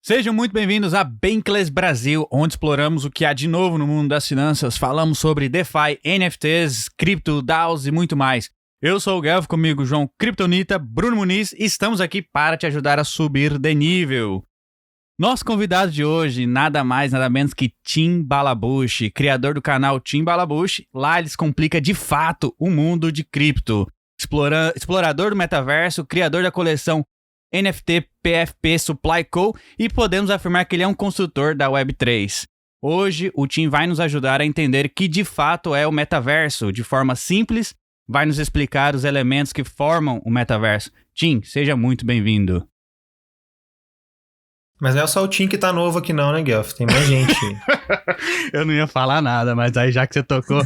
Sejam muito bem-vindos a Bankless Brasil, onde exploramos o que há de novo no mundo das finanças. Falamos sobre DeFi, NFTs, cripto, DAOs e muito mais. Eu sou o Gelf, comigo João Kryptonita, Bruno Muniz, e estamos aqui para te ajudar a subir de nível. Nosso convidado de hoje, nada mais, nada menos que Tim Balabush, criador do canal Tim Balabush. Lá ele explica de fato o mundo de cripto. Explorador do metaverso, criador da coleção NFT PFP Supply Co. e podemos afirmar que ele é um construtor da Web3. Hoje, o Tim vai nos ajudar a entender que de fato é o metaverso. De forma simples, vai nos explicar os elementos que formam o metaverso. Tim, seja muito bem-vindo. Mas não é só o Tim que tá novo aqui não, né, Gelf? Tem mais gente. Eu não ia falar nada, mas aí já que você tocou...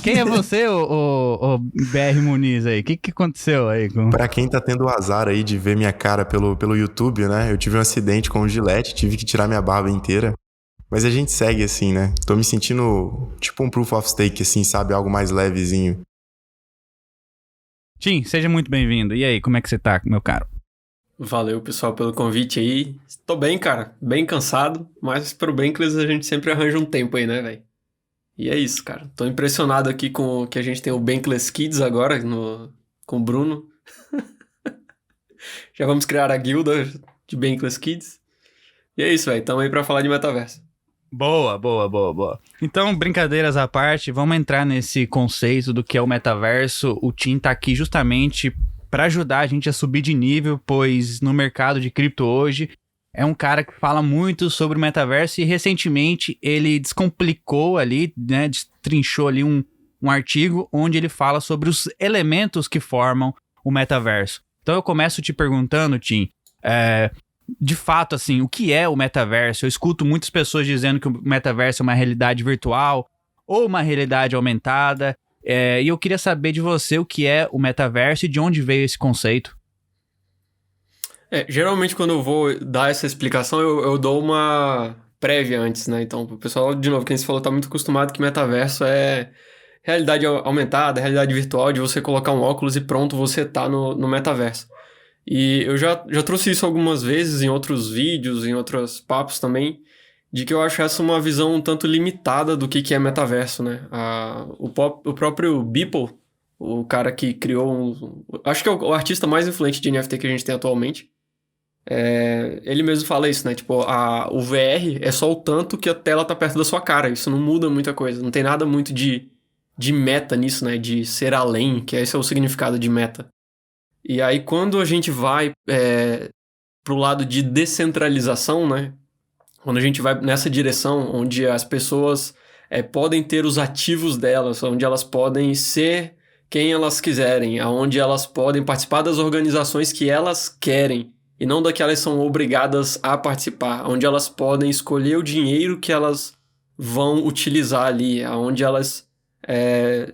Quem é você, o BR Muniz aí? O que aconteceu aí? Pra quem tá tendo o azar aí de ver minha cara pelo YouTube, né? Eu tive um acidente com o Gillette, tive que tirar minha barba inteira. Mas a gente segue assim, né? Tô me sentindo tipo um proof of stake, assim, sabe? Algo mais levezinho. Tim, seja muito bem-vindo. E aí, como é que você tá, meu caro? Valeu, pessoal, pelo convite aí. Tô bem, cara. Bem cansado, mas pro Bankless a gente sempre arranja um tempo aí, né, velho? E é isso, cara. Tô impressionado aqui com que a gente tem o Bankless Kids agora com o Bruno. Já vamos criar a guilda de Bankless Kids. E é isso, velho. Tamo aí pra falar de metaverso. Boa. Então, brincadeiras à parte, vamos entrar nesse conceito do que é o metaverso. O Tim tá aqui justamente para ajudar a gente a subir de nível, pois no mercado de cripto hoje é um cara que fala muito sobre o metaverso e recentemente ele descomplicou ali, né, destrinchou ali um artigo onde ele fala sobre os elementos que formam o metaverso. Então eu começo te perguntando, Tim, de fato, assim, o que é o metaverso? Eu escuto muitas pessoas dizendo que o metaverso é uma realidade virtual ou uma realidade aumentada. E eu queria saber de você o que é o metaverso e de onde veio esse conceito. Geralmente quando eu vou dar essa explicação, eu dou uma prévia antes, né? Então, o pessoal, de novo, quem se falou, tá muito acostumado que metaverso é realidade aumentada, realidade virtual, de você colocar um óculos e pronto, você tá no metaverso. E eu já trouxe isso algumas vezes em outros vídeos, em outros papos também, de que eu acho essa uma visão um tanto limitada do que é metaverso, né? O próprio Beeple, o cara que criou acho que é o artista mais influente de NFT que a gente tem atualmente, ele mesmo fala isso, né? Tipo, o VR é só o tanto que a tela tá perto da sua cara, isso não muda muita coisa, não tem nada muito de meta nisso, né? De ser além, que esse é o significado de meta. E aí, quando a gente vai pro lado de descentralização, né? Quando a gente vai nessa direção, onde as pessoas podem ter os ativos delas, onde elas podem ser quem elas quiserem, onde elas podem participar das organizações que elas querem, e não da que elas são obrigadas a participar, onde elas podem escolher o dinheiro que elas vão utilizar ali, onde elas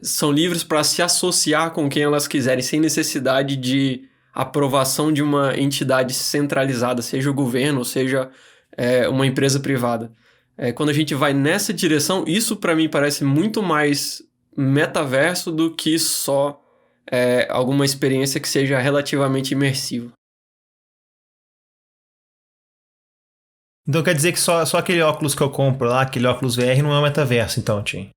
são livres para se associar com quem elas quiserem, sem necessidade de aprovação de uma entidade centralizada, seja o governo, seja uma empresa privada. Quando a gente vai nessa direção, isso para mim parece muito mais metaverso do que só alguma experiência que seja relativamente imersiva. Então quer dizer que só aquele óculos que eu compro lá, aquele óculos VR, não é um metaverso, então, Tim?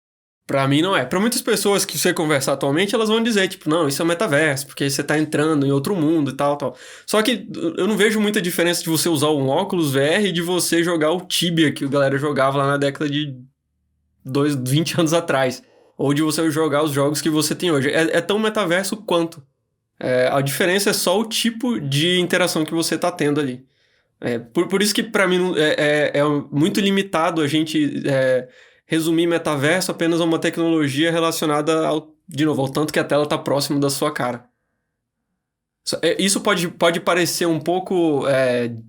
Pra mim não é. Pra muitas pessoas que você conversar atualmente, elas vão dizer, tipo, não, isso é um metaverso, porque você tá entrando em outro mundo e tal. Só que eu não vejo muita diferença de você usar um óculos VR e de você jogar o Tibia, que a galera jogava lá na década de 20 anos atrás. Ou de você jogar os jogos que você tem hoje. É tão metaverso quanto. A diferença é só o tipo de interação que você tá tendo ali. Por isso que pra mim é muito limitado a gente resumir metaverso apenas a uma tecnologia relacionada ao tanto que a tela tá próximo da sua cara. Isso pode parecer um pouco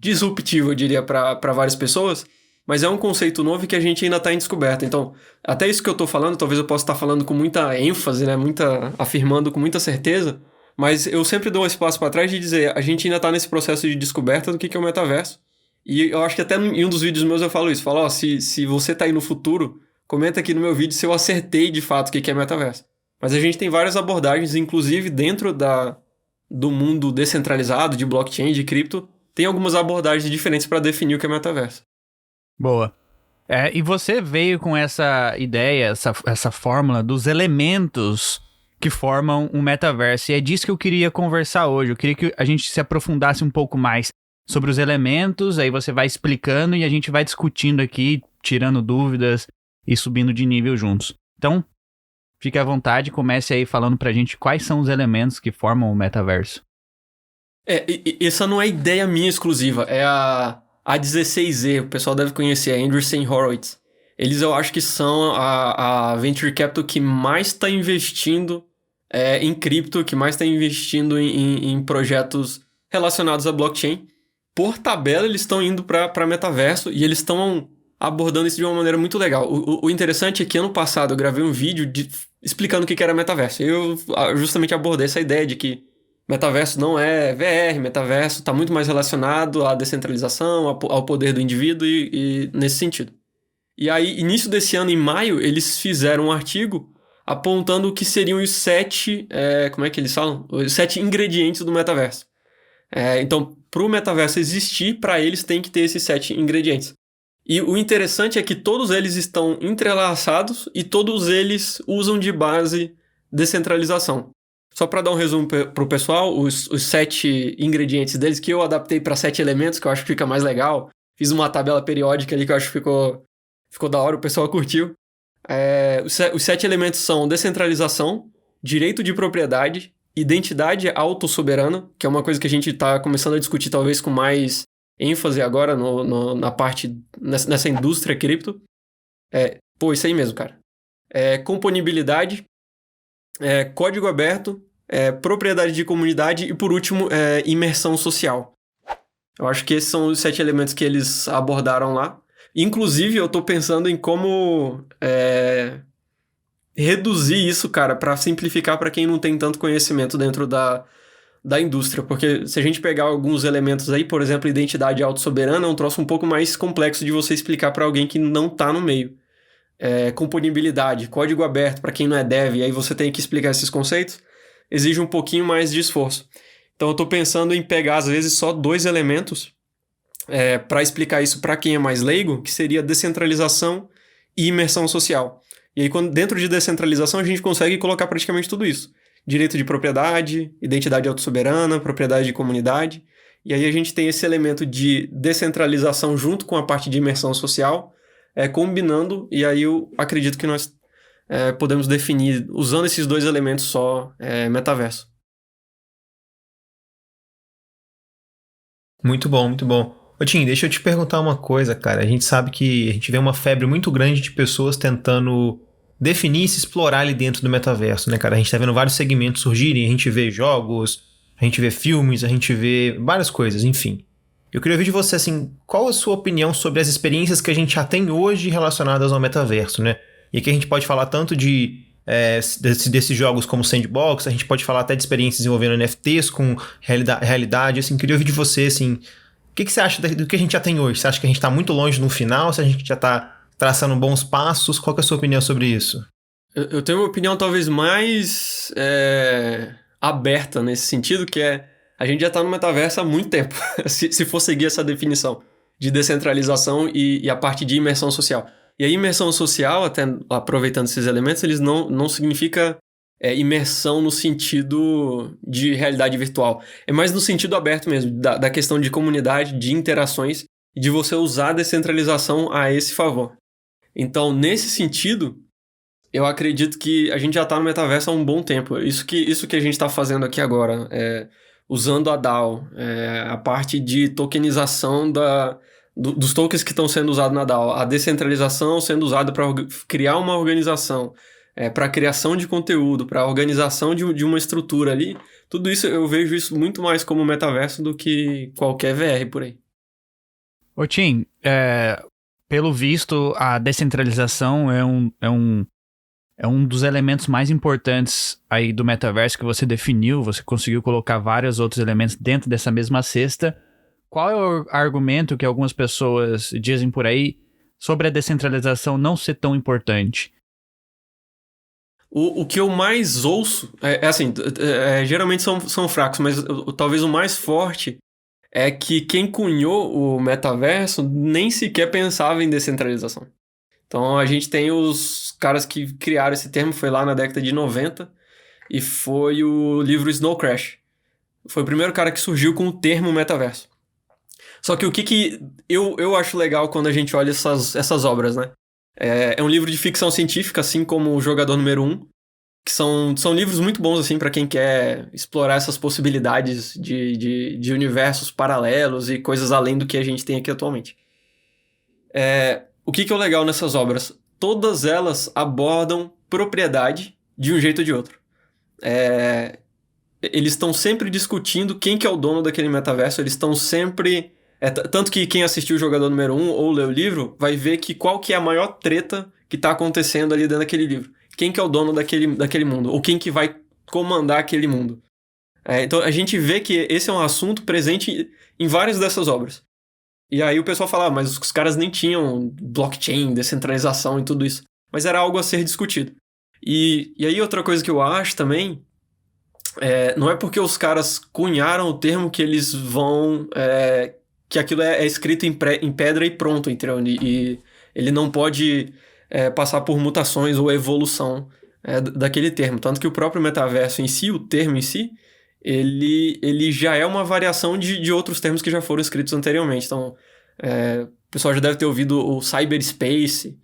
disruptivo, eu diria, para várias pessoas, mas é um conceito novo que a gente ainda está em descoberta. Então, até isso que eu estou falando, talvez eu possa estar falando com muita ênfase, né, afirmando com muita certeza, mas eu sempre dou um espaço para trás de dizer, a gente ainda está nesse processo de descoberta do que é o metaverso. E eu acho que até em um dos vídeos meus eu falo isso, falo, se você está aí no futuro, comenta aqui no meu vídeo se eu acertei de fato o que é metaverso. Mas a gente tem várias abordagens, inclusive dentro do mundo descentralizado, de blockchain, de cripto, tem algumas abordagens diferentes para definir o que é metaverso. Boa. E você veio com essa ideia, essa fórmula dos elementos que formam um metaverso. E é disso que eu queria conversar hoje. Eu queria que a gente se aprofundasse um pouco mais sobre os elementos, aí você vai explicando e a gente vai discutindo aqui, tirando dúvidas e subindo de nível juntos. Então, fique à vontade, comece aí falando pra gente quais são os elementos que formam o metaverso. Essa não é ideia minha exclusiva, é a A16Z, o pessoal deve conhecer, a Andreessen Horowitz. Eles eu acho que são a venture capital que mais está investindo em cripto, que mais está investindo em projetos relacionados a blockchain. Por tabela, eles estão indo para metaverso e eles estão abordando isso de uma maneira muito legal. O interessante é que ano passado eu gravei um vídeo explicando o que era metaverso. Eu justamente abordei essa ideia de que metaverso não é VR, metaverso está muito mais relacionado à descentralização, ao poder do indivíduo e nesse sentido. E aí, início desse ano, em maio, eles fizeram um artigo apontando o que seriam os 7, como é que eles falam? Os 7 ingredientes do metaverso. Então, para o metaverso existir, para eles tem que ter esses 7 ingredientes. E o interessante é que todos eles estão entrelaçados e todos eles usam de base descentralização. Só para dar um resumo para o pessoal, os 7 ingredientes deles, que eu adaptei para 7 elementos, que eu acho que fica mais legal. Fiz uma tabela periódica ali que eu acho que ficou da hora, o pessoal curtiu. Os 7 elementos são descentralização, direito de propriedade, identidade autossoberana, que é uma coisa que a gente está começando a discutir talvez com mais ênfase agora na parte, nessa indústria cripto. Isso aí mesmo, cara. Componibilidade, código aberto, propriedade de comunidade e, por último, imersão social. Eu acho que esses são os 7 elementos que eles abordaram lá. Inclusive, eu tô pensando em como reduzir isso, cara, para simplificar para quem não tem tanto conhecimento dentro da indústria. Porque se a gente pegar alguns elementos aí, por exemplo, identidade autossoberana, é um troço um pouco mais complexo de você explicar para alguém que não tá no meio. Componibilidade, código aberto para quem não é dev, e aí você tem que explicar esses conceitos, exige um pouquinho mais de esforço. Então eu tô pensando em pegar, às vezes, só 2 elementos para explicar isso para quem é mais leigo, que seria descentralização e imersão social. E aí, dentro de descentralização, a gente consegue colocar praticamente tudo isso. Direito de propriedade, identidade autossoberana, propriedade de comunidade. E aí a gente tem esse elemento de descentralização junto com a parte de imersão social, combinando, e aí eu acredito que nós podemos definir, usando esses 2 elementos só, metaverso. Muito bom, muito bom. Ô Tim, deixa eu te perguntar uma coisa, cara. A gente sabe que a gente vê uma febre muito grande de pessoas tentando definir e se explorar ali dentro do metaverso, né, cara? A gente tá vendo vários segmentos surgirem, a gente vê jogos, a gente vê filmes, a gente vê várias coisas, enfim. Eu queria ouvir de você, assim, qual a sua opinião sobre as experiências que a gente já tem hoje relacionadas ao metaverso, né? E aqui a gente pode falar tanto desses jogos como Sandbox, a gente pode falar até de experiências envolvendo NFTs com realidade, assim, queria ouvir de você, assim, o que você acha do que a gente já tem hoje? Você acha que a gente está muito longe no final? Se a gente já está traçando bons passos? Qual que é a sua opinião sobre isso? Eu tenho uma opinião talvez mais aberta nesse sentido, que a gente já está no metaverso há muito tempo, se for seguir essa definição de descentralização e a parte de imersão social. E a imersão social, até aproveitando esses elementos, eles não significa imersão no sentido de realidade virtual. É mais no sentido aberto mesmo, da questão de comunidade, de interações, e de você usar a descentralização a esse favor. Então, nesse sentido, eu acredito que a gente já está no metaverso há um bom tempo. Isso que a gente está fazendo aqui agora, usando a DAO, a parte de tokenização dos tokens que estão sendo usados na DAO, a descentralização sendo usada para criar uma organização, para a criação de conteúdo, para a organização de uma estrutura ali, tudo isso eu vejo isso muito mais como metaverso do que qualquer VR por aí. Ô Tim, pelo visto, a descentralização é um dos elementos mais importantes aí do metaverso que você definiu, você conseguiu colocar vários outros elementos dentro dessa mesma cesta. Qual é o argumento que algumas pessoas dizem por aí sobre a descentralização não ser tão importante? O que eu mais ouço, geralmente são fracos, mas talvez o mais forte é que quem cunhou o metaverso nem sequer pensava em descentralização. Então a gente tem os caras que criaram esse termo, foi lá na década de 90, e foi o livro Snow Crash. Foi o primeiro cara que surgiu com o termo metaverso. Só que o que eu acho legal quando a gente olha essas obras, né? É um livro de ficção científica, assim como o Jogador Número 1, que são livros muito bons, assim, para quem quer explorar essas possibilidades de universos paralelos e coisas além do que a gente tem aqui atualmente. O que é o legal nessas obras? Todas elas abordam propriedade de um jeito ou de outro. Eles estão sempre discutindo quem que é o dono daquele metaverso, eles estão sempre... tanto que quem assistiu o Jogador Número 1 ou leu o livro vai ver que qual que é a maior treta que está acontecendo ali dentro daquele livro. Quem que é o dono daquele mundo, ou quem que vai comandar aquele mundo. Então a gente vê que esse é um assunto presente em várias dessas obras. E aí o pessoal fala, mas os caras nem tinham blockchain, descentralização e tudo isso. Mas era algo a ser discutido. E aí outra coisa que eu acho também, não é porque os caras cunharam o termo que eles vão... que aquilo é escrito em pedra e pronto, entendeu? E ele não pode... passar por mutações ou evolução daquele termo. Tanto que o próprio metaverso em si, o termo em si, ele já é uma variação de outros termos que já foram escritos anteriormente. Então, o pessoal já deve ter ouvido o cyberspace,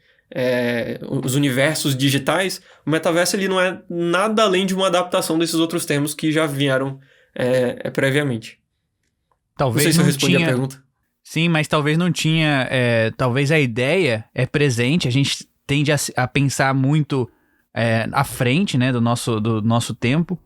os universos digitais. O metaverso ele não é nada além de uma adaptação desses outros termos que já vieram previamente. Talvez não sei se eu respondi a pergunta. Sim, mas talvez não tinha... talvez a ideia é presente, a gente tende a pensar muito à frente, né, do nosso tempo.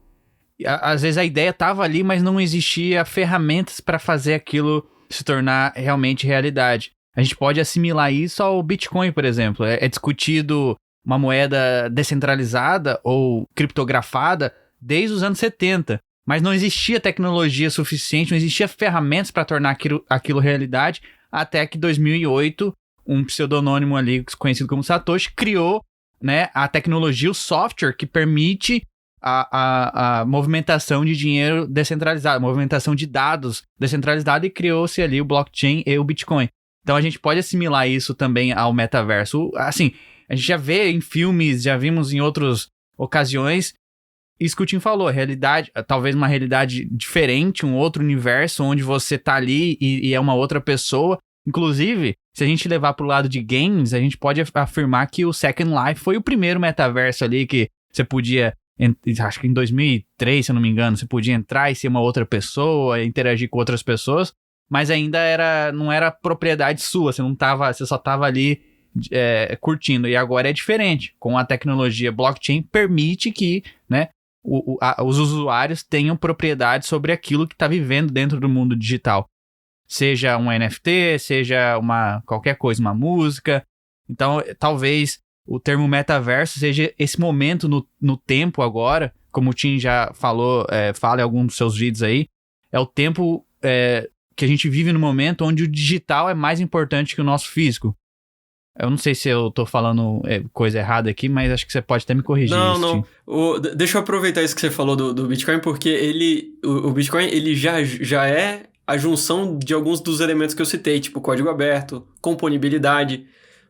Às vezes a ideia estava ali, mas não existia ferramentas para fazer aquilo se tornar realmente realidade. A gente pode assimilar isso ao Bitcoin, por exemplo. É discutido uma moeda descentralizada ou criptografada desde os anos 70. Mas não existia tecnologia suficiente, não existia ferramentas para tornar aquilo realidade, até que em 2008, um pseudônimo ali, conhecido como Satoshi, criou, né, a tecnologia, o software que permite a movimentação de dinheiro descentralizado, movimentação de dados descentralizada, e criou-se ali o blockchain e o Bitcoin. Então a gente pode assimilar isso também ao metaverso. Assim, a gente já vê em filmes, já vimos em outras ocasiões. Isso que o Tim falou, realidade, talvez uma realidade diferente, um outro universo onde você tá ali e é uma outra pessoa. Inclusive, se a gente levar pro lado de games, a gente pode afirmar que o Second Life foi o primeiro metaverso ali que você podia, acho que em 2003, se eu não me engano, você podia entrar e ser uma outra pessoa, interagir com outras pessoas, mas ainda não era propriedade sua, você só tava ali curtindo. E agora é diferente, com a tecnologia blockchain permite que, né, os usuários tenham propriedade sobre aquilo que está vivendo dentro do mundo digital. Seja um NFT, seja qualquer coisa, uma música. Então, talvez o termo metaverso seja esse momento no tempo agora, como o Tim já falou, fala em alguns dos seus vídeos aí, é o tempo que a gente vive no momento onde o digital é mais importante que o nosso físico. Eu não sei se eu tô falando coisa errada aqui, mas acho que você pode até me corrigir. Não. Deixa eu aproveitar isso que você falou do Bitcoin, porque o Bitcoin ele já é a junção de alguns dos elementos que eu citei, tipo código aberto, componibilidade.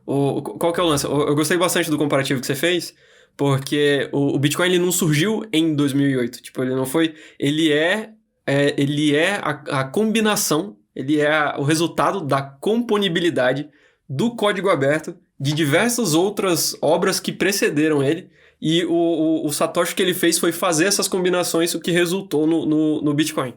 Qual que é o lance? Eu gostei bastante do comparativo que você fez, porque o Bitcoin ele não surgiu em 2008. Tipo, ele não foi... Ele é a combinação, ele é o resultado da componibilidade do código aberto de diversas outras obras que precederam ele, e o Satoshi que ele fez foi fazer essas combinações, o que resultou no Bitcoin.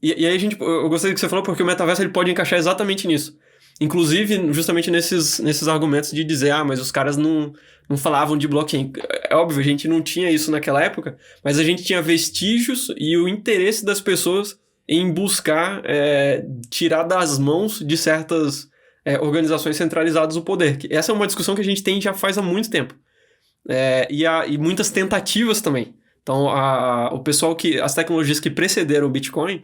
E aí eu gostei do que você falou, porque o metaverso ele pode encaixar exatamente nisso. Inclusive, justamente nesses argumentos de dizer, mas os caras não falavam de blockchain. É óbvio, a gente não tinha isso naquela época, mas a gente tinha vestígios e o interesse das pessoas em buscar tirar das mãos de certas organizações centralizadas o poder. Essa é uma discussão que a gente tem já faz há muito tempo. E muitas tentativas também. Então, o pessoal as tecnologias que precederam o Bitcoin,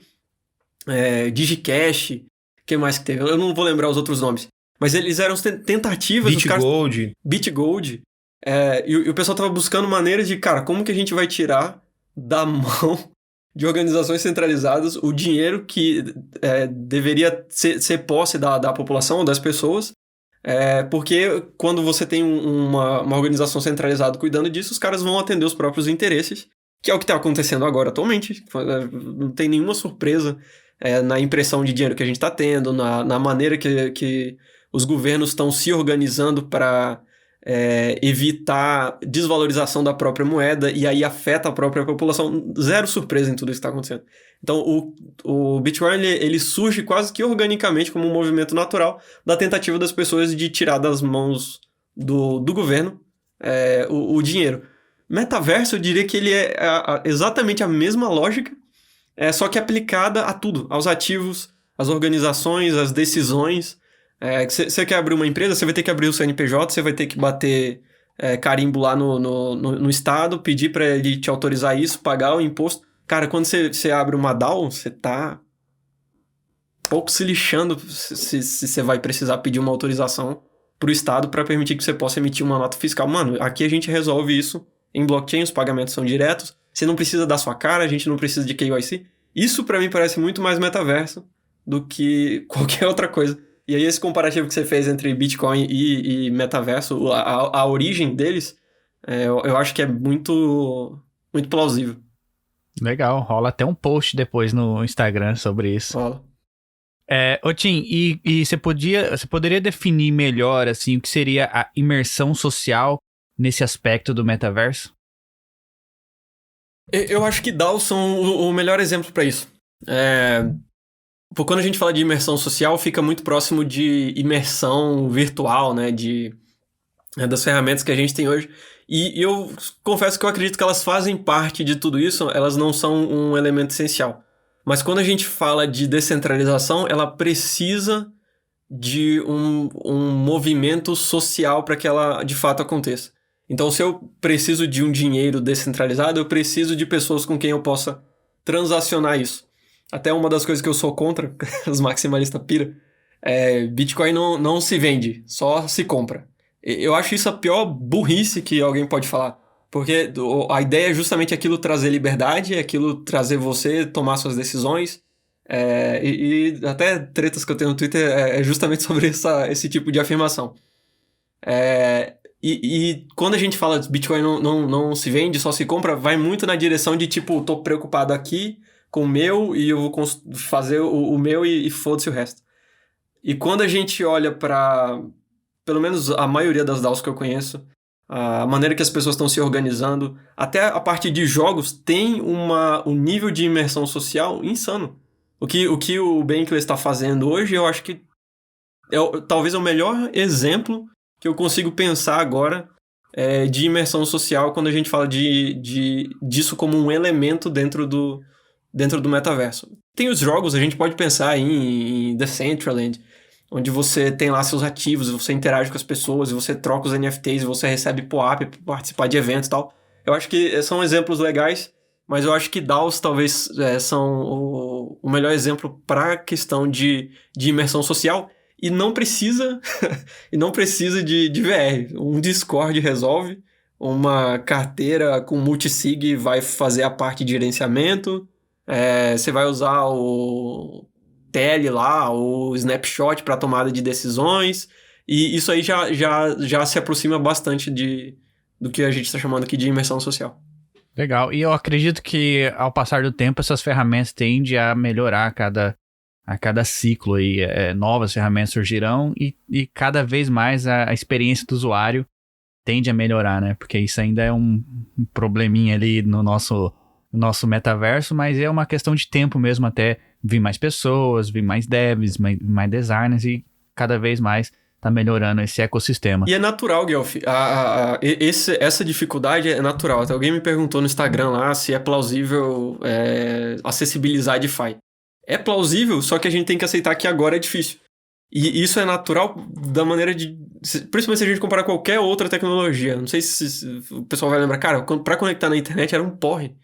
DigiCash, que mais que teve? Eu não vou lembrar os outros nomes. Mas eles eram tentativas... BitGold. E o pessoal tava buscando maneiras de, cara, como que a gente vai tirar da mão de organizações centralizadas o dinheiro que deveria ser posse da população, das pessoas, porque quando você tem uma organização centralizada cuidando disso, os caras vão atender os próprios interesses, que é o que está acontecendo agora atualmente. Não tem nenhuma surpresa na impressão de dinheiro que a gente está tendo, na maneira que os governos estão se organizando para evitar desvalorização da própria moeda, e aí afeta a própria população. Zero surpresa em tudo isso que está acontecendo. Então, o Bitcoin ele surge quase que organicamente como um movimento natural da tentativa das pessoas de tirar das mãos do governo o dinheiro. Metaverso, eu diria que ele é exatamente a mesma lógica, só que aplicada a tudo, aos ativos, às organizações, às decisões. Você quer abrir uma empresa, você vai ter que abrir o CNPJ, você vai ter que bater carimbo lá no estado, pedir para ele te autorizar isso, pagar o imposto. Cara, quando você abre uma DAO, você tá pouco se lixando se você vai precisar pedir uma autorização pro estado para permitir que você possa emitir uma nota fiscal. Mano, aqui a gente resolve isso em blockchain, os pagamentos são diretos, você não precisa dar sua cara, a gente não precisa de KYC. Isso para mim parece muito mais metaverso do que qualquer outra coisa. E aí esse comparativo que você fez entre Bitcoin e metaverso, a origem deles, eu acho que é muito, muito plausível. Legal, rola até um post depois no Instagram sobre isso. Rola. Ô Tim, e você poderia definir melhor assim, o que seria a imersão social nesse aspecto do metaverso? Eu acho que DAOs são o melhor exemplo para isso. Porque quando a gente fala de imersão social, fica muito próximo de imersão virtual, né? Das ferramentas que a gente tem hoje. E eu confesso que eu acredito que elas fazem parte de tudo isso, elas não são um elemento essencial. Mas quando a gente fala de descentralização, ela precisa de um movimento social para que ela de fato aconteça. Então, se eu preciso de um dinheiro descentralizado, eu preciso de pessoas com quem eu possa transacionar isso. Até uma das coisas que eu sou contra, os maximalistas pira, Bitcoin não se vende, só se compra. Eu acho isso a pior burrice que alguém pode falar. Porque a ideia é justamente aquilo trazer liberdade, aquilo trazer você tomar suas decisões. E até tretas que eu tenho no Twitter é justamente sobre esse tipo de afirmação. E quando a gente fala de Bitcoin não se vende, só se compra, vai muito na direção de tipo, tô preocupado aqui com o meu e eu vou fazer o meu e foda-se o resto. E quando a gente olha para, pelo menos a maioria das DAOs que eu conheço, a maneira que as pessoas estão se organizando, até a parte de jogos, tem um nível de imersão social insano. O que o Bankless está fazendo hoje, eu acho que talvez é o melhor exemplo que eu consigo pensar agora de imersão social quando a gente fala disso como um elemento dentro do metaverso. Tem os jogos, a gente pode pensar em Decentraland, onde você tem lá seus ativos, você interage com as pessoas, você troca os NFTs, você recebe POAP para participar de eventos e tal. Eu acho que são exemplos legais, mas eu acho que DAOs talvez são o melhor exemplo para a questão de imersão social, e não precisa de VR. Um Discord resolve, uma carteira com multisig vai fazer a parte de gerenciamento, você vai usar o tele lá, o snapshot para tomada de decisões, e isso aí já se aproxima bastante do que a gente está chamando aqui de imersão social. Legal, e eu acredito que ao passar do tempo essas ferramentas tendem a melhorar a cada ciclo aí, novas ferramentas surgirão e cada vez mais a experiência do usuário tende a melhorar, né? Porque isso ainda é um probleminha ali no nosso metaverso, mas é uma questão de tempo mesmo até vir mais pessoas, vir mais devs, mais designers e cada vez mais tá melhorando esse ecossistema. E é natural, Guelph. Essa dificuldade é natural. Até alguém me perguntou no Instagram lá se é plausível acessibilizar DeFi. É plausível, só que a gente tem que aceitar que agora é difícil. E isso é natural da maneira de... Principalmente se a gente comparar qualquer outra tecnologia. Não sei se o pessoal vai lembrar. Cara, para conectar na internet era um porre.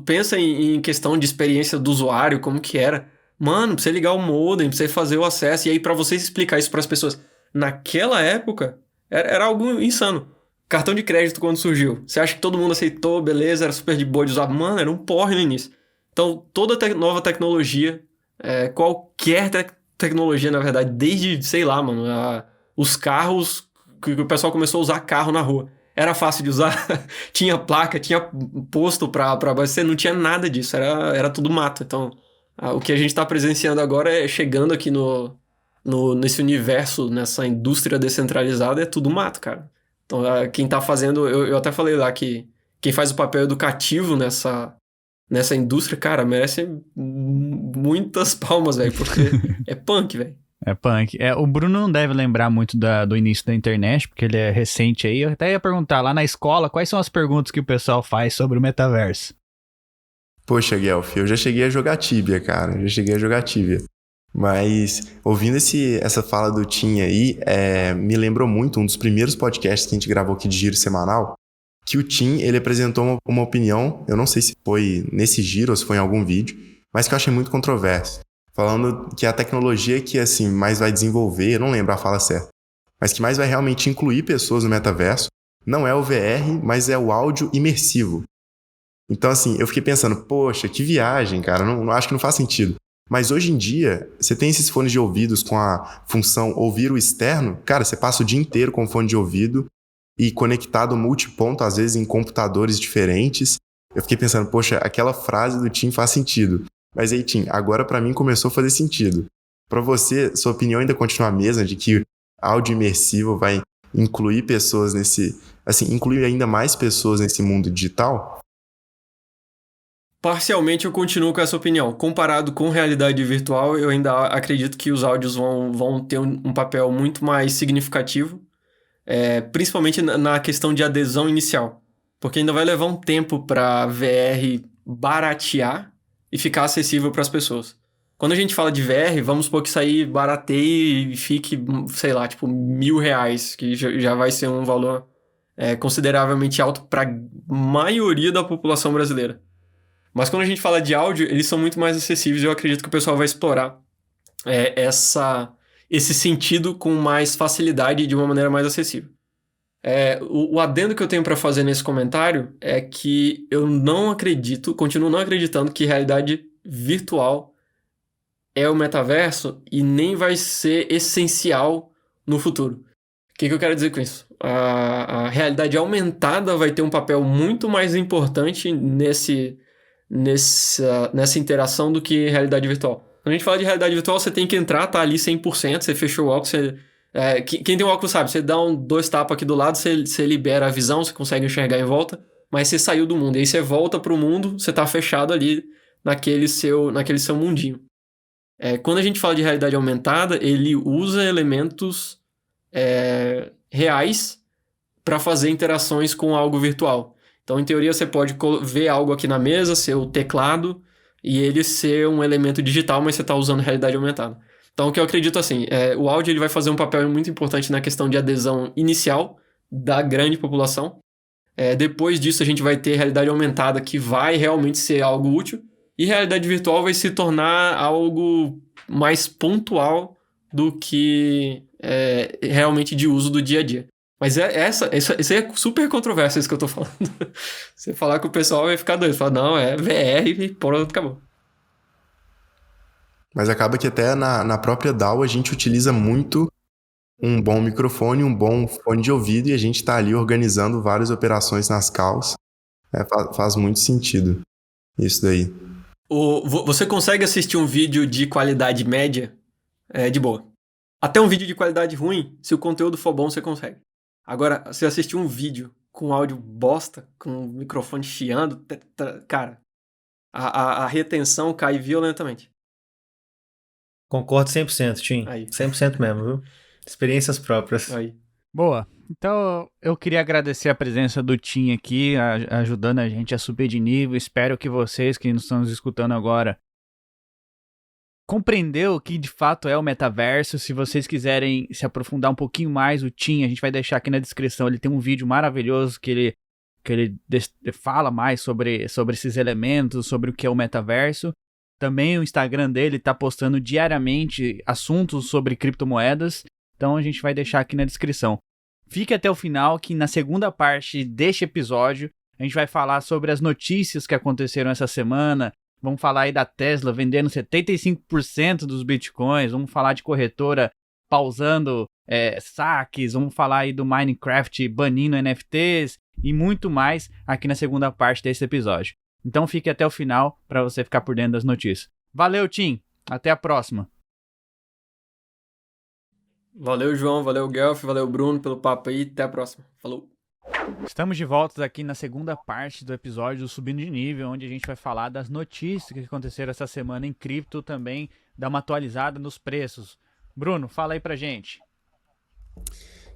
Pensa em questão de experiência do usuário, como que era. Mano, pra você ligar o modem, pra você fazer o acesso, e aí pra você explicar isso pras pessoas. Naquela época, era algo insano. Cartão de crédito quando surgiu. Você acha que todo mundo aceitou, beleza, era super de boa de usar? Mano, era um porre no início. Então, toda nova tecnologia, qualquer tecnologia, na verdade, desde, sei lá, mano, os carros, que o pessoal começou a usar carro na rua. Era fácil de usar, tinha placa, tinha posto pra abastecer, não tinha nada disso, era tudo mato. Então, o que a gente tá presenciando agora é chegando aqui nesse universo, nessa indústria descentralizada, é tudo mato, cara. Então, quem tá fazendo... Eu até falei lá que quem faz o papel educativo nessa indústria, cara, merece muitas palmas, velho, porque é punk, velho. É punk. O Bruno não deve lembrar muito do início da internet, porque ele é recente aí. Eu até ia perguntar, lá na escola, quais são as perguntas que o pessoal faz sobre o metaverso? Poxa, Guelph, eu já cheguei a jogar Tibia, cara. Mas, ouvindo essa fala do Tim aí, me lembrou muito um dos primeiros podcasts que a gente gravou aqui de Giro Semanal, que o Tim, ele apresentou uma opinião, eu não sei se foi nesse giro ou se foi em algum vídeo, mas que eu achei muito controverso. Falando que a tecnologia que, assim, mais vai desenvolver, eu não lembro a fala certa, mas que mais vai realmente incluir pessoas no metaverso, não é o VR, mas é o áudio imersivo. Então, assim, eu fiquei pensando, poxa, que viagem, cara, não acho que não faz sentido. Mas hoje em dia, você tem esses fones de ouvidos com a função ouvir o externo, cara, você passa o dia inteiro com fone de ouvido e conectado multiponto, às vezes em computadores diferentes. Eu fiquei pensando, poxa, aquela frase do Tim faz sentido. Mas aí, Tim, agora pra mim começou a fazer sentido. Pra você, sua opinião ainda continua a mesma de que áudio imersivo vai incluir pessoas incluir ainda mais pessoas nesse mundo digital? Parcialmente eu continuo com essa opinião. Comparado com realidade virtual, eu ainda acredito que os áudios vão ter um papel muito mais significativo, principalmente na questão de adesão inicial. Porque ainda vai levar um tempo para VR baratear e ficar acessível para as pessoas. Quando a gente fala de VR, vamos supor que isso aí barateie e fique, sei lá, tipo R$1.000, que já vai ser um valor consideravelmente alto para a maioria da população brasileira. Mas quando a gente fala de áudio, eles são muito mais acessíveis e eu acredito que o pessoal vai explorar esse sentido com mais facilidade e de uma maneira mais acessível. O adendo que eu tenho para fazer nesse comentário é que eu continuo não acreditando que realidade virtual é o metaverso e nem vai ser essencial no futuro. O que eu quero dizer com isso? A realidade aumentada vai ter um papel muito mais importante nessa interação do que realidade virtual. Quando a gente fala de realidade virtual, você tem que entrar, tá ali 100%, você fechou o óculos, quem tem um óculos sabe, você dá 2 tapas aqui do lado, você libera a visão, você consegue enxergar em volta, mas você saiu do mundo, e aí você volta pro mundo, você tá fechado ali naquele seu mundinho. Quando a gente fala de realidade aumentada, ele usa elementos reais para fazer interações com algo virtual. Então, em teoria, você pode ver algo aqui na mesa, ser o teclado, e ele ser um elemento digital, mas você está usando realidade aumentada. Então, o que eu acredito assim, o áudio ele vai fazer um papel muito importante na questão de adesão inicial da grande população. Depois disso, a gente vai ter realidade aumentada, que vai realmente ser algo útil, e realidade virtual vai se tornar algo mais pontual do que realmente de uso do dia a dia. Mas isso aí é super controverso, isso que eu tô falando. Você falar com o pessoal vai ficar doido. Fala, não, é VR e pronto, acabou. Mas acaba que até na própria DAO a gente utiliza muito um bom microfone, um bom fone de ouvido e a gente tá ali organizando várias operações nas calls. Faz muito sentido isso daí. Você consegue assistir um vídeo de qualidade média? De boa. Até um vídeo de qualidade ruim, se o conteúdo for bom, você consegue. Agora, você assistir um vídeo com áudio bosta, com o microfone chiando, cara, a retenção cai violentamente. Concordo 100%, Tim. Aí. 100% mesmo, viu? Experiências próprias. Aí. Boa. Então, eu queria agradecer a presença do Tim aqui, ajudando a gente a subir de nível. Espero que vocês que estão nos escutando agora compreendeu o que de fato é o metaverso. Se vocês quiserem se aprofundar um pouquinho mais, o Tim, a gente vai deixar aqui na descrição, ele tem um vídeo maravilhoso que ele fala mais sobre esses elementos, sobre o que é o metaverso. Também o Instagram dele tá postando diariamente assuntos sobre criptomoedas, então a gente vai deixar aqui na descrição. Fique até o final que na segunda parte deste episódio a gente vai falar sobre as notícias que aconteceram essa semana. Vamos falar aí da Tesla vendendo 75% dos bitcoins. Vamos falar de corretora pausando saques. Vamos falar aí do Minecraft banindo NFTs e muito mais aqui na segunda parte desse episódio. Então fique até o final para você ficar por dentro das notícias. Valeu, Tim. Até a próxima. Valeu, João. Valeu, Guelph. Valeu, Bruno, pelo papo aí. Até a próxima. Falou. Estamos de volta aqui na segunda parte do episódio do Subindo de Nível, onde a gente vai falar das notícias que aconteceram essa semana em cripto, também dar uma atualizada nos preços. Bruno, fala aí pra gente.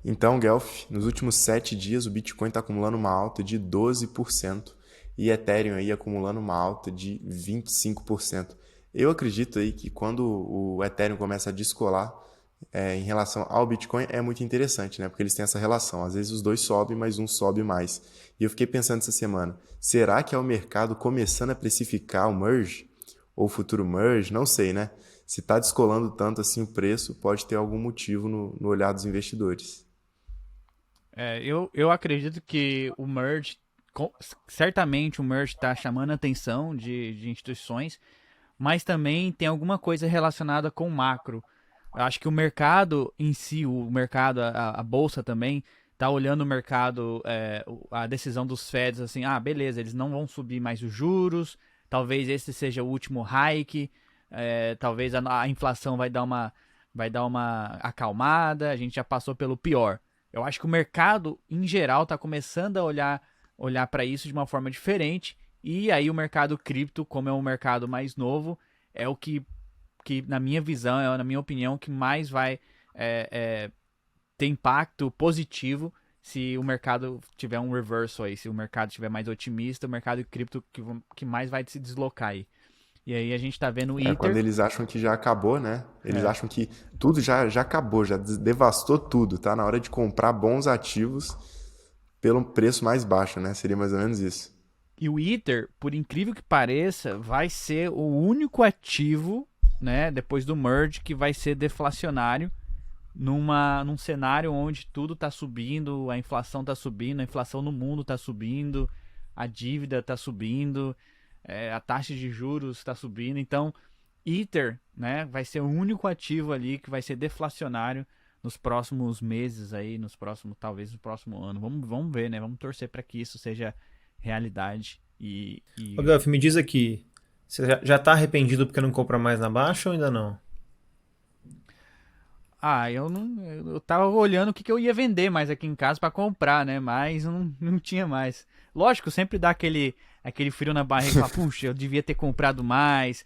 Então, Guelph, nos últimos 7 dias o Bitcoin está acumulando uma alta de 12% e Ethereum aí acumulando uma alta de 25%. Eu acredito aí que quando o Ethereum começa a descolar em relação ao Bitcoin é muito interessante, né? Porque eles têm essa relação. Às vezes os dois sobem, mas um sobe mais. E eu fiquei pensando essa semana, será que é o mercado começando a precificar o merge? Ou o futuro merge? Não sei, né? Se está descolando tanto assim o preço, pode ter algum motivo no olhar dos investidores. Eu acredito que o merge, certamente o merge está chamando a atenção de instituições, mas também tem alguma coisa relacionada com o macro. Eu acho que o mercado em si, o mercado, a bolsa também, tá olhando o mercado, a decisão dos Feds, assim, beleza, eles não vão subir mais os juros, talvez esse seja o último hike, talvez a inflação vai dar uma acalmada, a gente já passou pelo pior. Eu acho que o mercado, em geral, está começando a olhar para isso de uma forma diferente, e aí o mercado cripto, como é um mercado mais novo, é o que na minha visão, na minha opinião, que mais vai ter impacto positivo se o mercado tiver um reversal aí, se o mercado estiver mais otimista, o mercado cripto que mais vai se deslocar aí. E aí a gente tá vendo o Ether. Quando eles acham que já acabou, né? Eles acham que tudo já acabou, já devastou tudo, tá? Na hora de comprar bons ativos pelo preço mais baixo, né? Seria mais ou menos isso. E o Ether, por incrível que pareça, vai ser o único ativo, né, depois do merge, que vai ser deflacionário num cenário onde tudo está subindo, a inflação está subindo, a inflação no mundo está subindo, a dívida está subindo, a taxa de juros está subindo. Então, Ether, né, vai ser o único ativo ali que vai ser deflacionário nos próximos meses aí, talvez no próximo ano. Vamos ver, né? Vamos torcer para que isso seja realidade. Ô, Guelph, me diz aqui, você já tá arrependido porque não compra mais na baixa ou ainda não? Eu tava olhando o que eu ia vender mais aqui em casa para comprar, né? Mas não tinha mais. Lógico, sempre dá aquele frio na barriga, fala, puxa, eu devia ter comprado mais.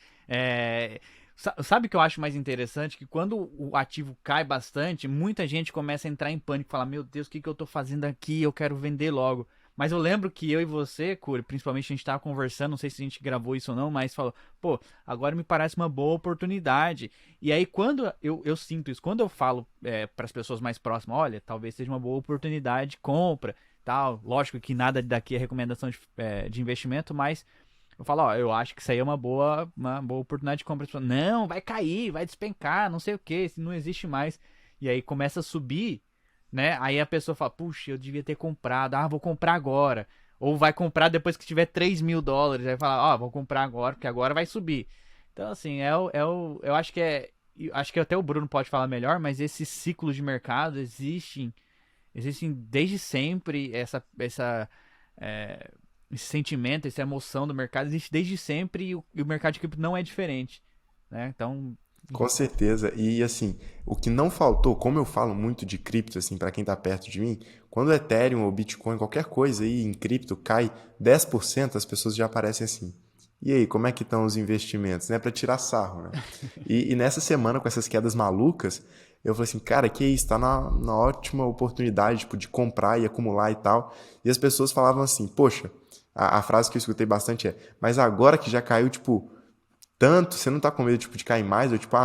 Sabe o que eu acho mais interessante? Que quando o ativo cai bastante, muita gente começa a entrar em pânico, fala, meu Deus, o que eu tô fazendo aqui? Eu quero vender logo. Mas eu lembro que eu e você, Curi, principalmente a gente tava conversando, não sei se a gente gravou isso ou não, mas falou, pô, agora me parece uma boa oportunidade. E aí quando eu sinto isso, quando eu falo para as pessoas mais próximas, olha, talvez seja uma boa oportunidade, compra, tal. Lógico que nada daqui é recomendação de investimento, mas eu falo, eu acho que isso aí é uma boa oportunidade de compra. Não, vai cair, vai despencar, não sei o que, não existe mais. E aí começa a subir, né? Aí a pessoa fala, puxa, eu devia ter comprado, vou comprar agora. Ou vai comprar depois que tiver $3.000. Aí fala, vou comprar agora, porque agora vai subir. Então, assim, eu acho que até o Bruno pode falar melhor, mas esses ciclos de mercado existem desde sempre, esse sentimento, essa emoção do mercado existe desde sempre e o mercado de cripto não é diferente, né? Então, com certeza. E assim, o que não faltou, como eu falo muito de cripto, assim, para quem tá perto de mim, quando o Ethereum ou Bitcoin, qualquer coisa aí em cripto cai 10%, as pessoas já aparecem assim. E aí, como é que estão os investimentos? Né? Para tirar sarro, né? E nessa semana, com essas quedas malucas, eu falei assim, cara, que isso, tá na ótima oportunidade, tipo, de comprar e acumular e tal. E as pessoas falavam assim, poxa, a frase que eu escutei bastante mas agora que já caiu, tipo, tanto, você não tá com medo, tipo, de cair mais? Ou tipo,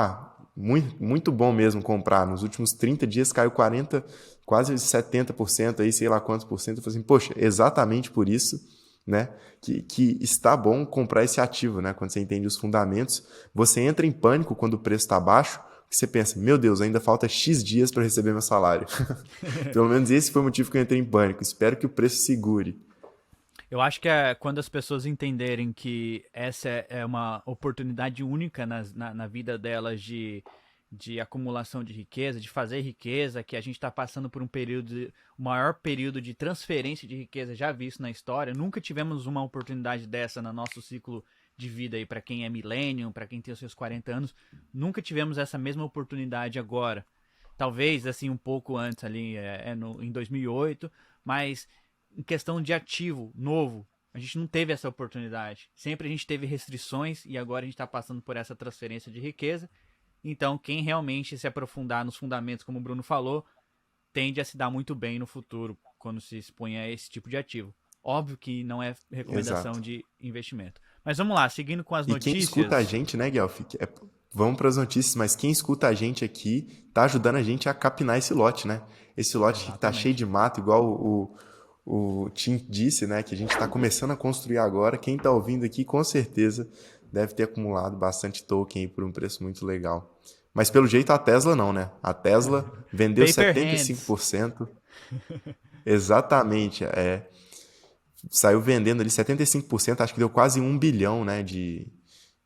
muito, muito bom mesmo comprar. Nos últimos 30 dias caiu 40%, quase 70% aí, sei lá quantos por cento. Eu falei assim, poxa, exatamente por isso, né, que está bom comprar esse ativo, né? Quando você entende os fundamentos, você entra em pânico quando o preço está baixo, que você pensa, meu Deus, ainda falta X dias para receber meu salário. Pelo menos esse foi o motivo que eu entrei em pânico. Espero que o preço segure. Eu acho que quando as pessoas entenderem que essa é uma oportunidade única na vida delas de acumulação de riqueza, de fazer riqueza, que a gente está passando por o maior período de transferência de riqueza já visto na história. Nunca tivemos uma oportunidade dessa no nosso ciclo de vida aí, para quem é millennium, para quem tem os seus 40 anos. Nunca tivemos essa mesma oportunidade agora. Talvez, assim, um pouco antes ali, em 2008, mas em questão de ativo novo, a gente não teve essa oportunidade. Sempre a gente teve restrições e agora a gente está passando por essa transferência de riqueza. Então, quem realmente se aprofundar nos fundamentos, como o Bruno falou, tende a se dar muito bem no futuro, quando se expõe a esse tipo de ativo. Óbvio que não é recomendação de investimento. Mas vamos lá, seguindo com as notícias. E quem escuta a gente, né, Guelph? Vamos para as notícias, mas quem escuta a gente aqui tá ajudando a gente a capinar esse lote, né? Esse lote que tá cheio de mato, igual o Tim disse, né? Que a gente tá começando a construir agora. Quem tá ouvindo aqui, com certeza, deve ter acumulado bastante token aí por um preço muito legal. Mas pelo jeito a Tesla não, né? A Tesla vendeu Paper 75%. Exatamente, saiu vendendo ali 75%, acho que deu quase 1 bilhão, né,